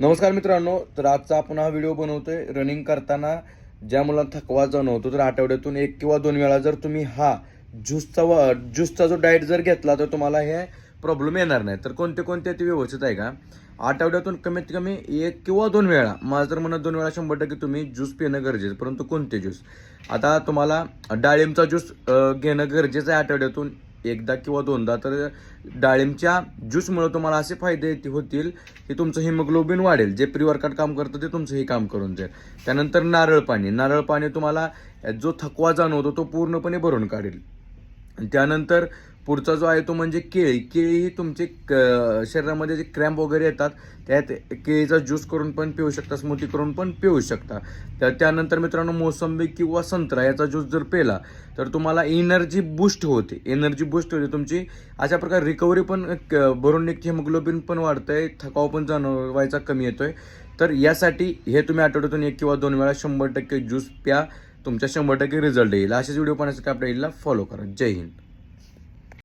नमस्कार मित्रांनो, तर आजचा आपण हा व्हिडिओ बनवतोय रनिंग करताना ज्या मुलांना थकवा जाणवतो, तर आठवड्यातून 1 किंवा 2 वेळा जर तुम्ही हा ज्यूसचा जो डाएट जर घेतला तर तुम्हाला हे प्रॉब्लेम येणार नाही. तर कोणते कोणते ते व्यवस्थित आहे का? आठवड्यातून कमीत कमी 1 किंवा 2 वेळा, माझं तर म्हणणं 2 वेळा 100% तुम्ही ज्यूस पिणं गरजेचं. परंतु कोणते ज्यूस? आता तुम्हाला डाळिंबचा ज्यूस घेणं गरजेचं आहे आठवड्यातून एकदा किंवा दोनदा. तर डाळिंबच्या ज्यूसमुळे तुम्हाला असे फायदे होतील की तुमचं हिमोग्लोबिन वाढेल, जे प्री वर्कआउट काम करतं ते तुमचं हे काम करून जाईल. त्यानंतर नारळ पाणी तुम्हाला जो थकवा जाणवतो तो पूर्णपणे भरून काढेल. त्यानंतर पुढचा जो आहे तो म्हणजे केळी ही तुमचे शरीरामध्ये जे क्रॅम्प वगैरे येतात त्यात केळीचा ज्यूस करून पण पिऊ शकता, स्मूथी करून पण पिऊ शकता. त्यानंतर मित्रांनो, मोसंबी किंवा संत्रा याचा ज्यूस जर पिला तर तुम्हाला एनर्जी बूस्ट होते तुमची. अशा प्रकारे रिकव्हरी पण भरून निघते, हिमोग्लोबिन पण वाढतंय, थकाव पण जाणवायचा कमी येतोय. तर यासाठी हे तुम्ही आठवड्यातून 1 किंवा 2 वेळा 100% ज्यूस प्या, तुमच्या 100% रिझल्ट येईल. असेच व्हिडिओ पाहण्यासाठी आपल्या फॉलो करा. जय हिंद.